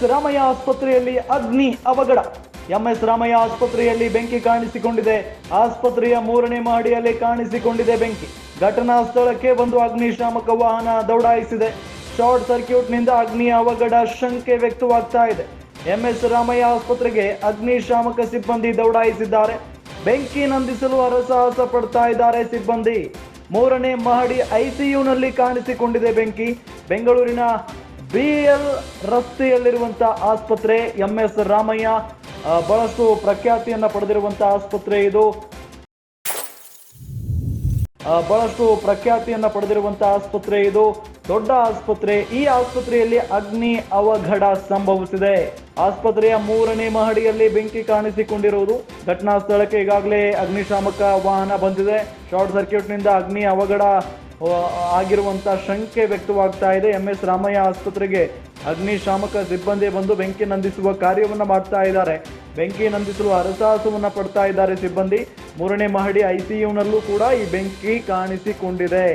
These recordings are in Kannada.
ಎಂಎಸ್ ರಾಮಯ್ಯ ಆಸ್ಪತ್ರೆಯಲ್ಲಿ ಅಗ್ನಿ ಅವಘಡ. ಎಂಎಸ್ ರಾಮಯ್ಯ ಆಸ್ಪತ್ರೆಯಲ್ಲಿ ಬೆಂಕಿ ಕಾಣಿಸಿಕೊಂಡಿದೆ. ಆಸ್ಪತ್ರೆಯ 3ನೇ ಮಹಡಿಯಲ್ಲಿ ಕಾಣಿಸಿಕೊಂಡಿದೆ ಬೆಂಕಿ. ಘಟನಾ ಸ್ಥಳಕ್ಕೆ ಒಂದು ಅಗ್ನಿಶಾಮಕ ವಾಹನ ದೌಡಾಯಿಸಿದೆ. ಶಾರ್ಟ್ ಸರ್ಕ್ಯೂಟ್ನಿಂದ ಅಗ್ನಿ ಅವಘಡ ಶಂಕೆ ವ್ಯಕ್ತವಾಗ್ತಾ ಇದೆ. ಎಂಎಸ್ ರಾಮಯ್ಯ ಆಸ್ಪತ್ರೆಗೆ ಅಗ್ನಿಶಾಮಕ ಸಿಬ್ಬಂದಿ ದೌಡಾಯಿಸಿದ್ದಾರೆ. ಬೆಂಕಿ ನಂದಿಸಲು ಹರಸಾಹಸ ಪಡ್ತಾ ಇದ್ದಾರೆ ಸಿಬ್ಬಂದಿ. 3ನೇ ಮಹಡಿ ಐಸಿಯುನಲ್ಲಿ ಕಾಣಿಸಿಕೊಂಡಿದೆ ಬೆಂಕಿ. ಬೆಂಗಳೂರಿನ BL ರಸ್ತೆಯಲ್ಲಿರುವಂತಹ ಆಸ್ಪತ್ರೆ ಎಂಎಸ್ ರಾಮಯ್ಯ ಬಹಳಷ್ಟು ಪ್ರಖ್ಯಾತಿಯನ್ನ ಪಡೆದಿರುವಂತಹ ಆಸ್ಪತ್ರೆ ಇದು. ದೊಡ್ಡ ಆಸ್ಪತ್ರೆ. ಈ ಆಸ್ಪತ್ರೆಯಲ್ಲಿ ಅಗ್ನಿ ಅವಘಡ ಸಂಭವಿಸಿದೆ. ಆಸ್ಪತ್ರೆಯ 3ನೇ ಮಹಡಿಯಲ್ಲಿ ಬೆಂಕಿ ಕಾಣಿಸಿಕೊಂಡಿರುವುದು. ಘಟನಾ ಸ್ಥಳಕ್ಕೆ ಈಗಾಗಲೇ ಅಗ್ನಿಶಾಮಕ ವಾಹನ ಬಂದಿದೆ. ಶಾರ್ಟ್ ಸರ್ಕ್ಯೂಟ್ನಿಂದ ಅಗ್ನಿ ಅವಘಡ ಆಗಿರುವಂತಹ ಶಂಕೆ ವ್ಯಕ್ತವಾಗ್ತಾ ಇದೆ. ಎಂಎಸ್ ರಾಮಯ್ಯ ಆಸ್ಪತ್ರೆಗೆ ಅಗ್ನಿಶಾಮಕ ಸಿಬ್ಬಂದಿ ಬಂದು ಬೆಂಕಿ ನಂದಿಸುವ ಕಾರ್ಯವನ್ನ ಮಾಡ್ತಾ ಇದ್ದಾರೆ. ಬೆಂಕಿ ನಂದಿಸಲು ಹರಸಾಹಸವನ್ನ ಪಡ್ತಾ ಇದ್ದಾರೆ ಸಿಬ್ಬಂದಿ. 3ನೇ ಮಹಡಿ ಐಸಿಯುನಲ್ಲೂ ಕೂಡ ಈ ಬೆಂಕಿ ಕಾಣಿಸಿಕೊಂಡಿದೆ.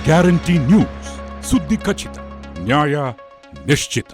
ಗ್ಯಾರಂಟಿ ನ್ಯೂಸ್, ಸುದ್ದಿ ಖಚಿತ, ನ್ಯಾಯ ನಿಶ್ಚಿತ.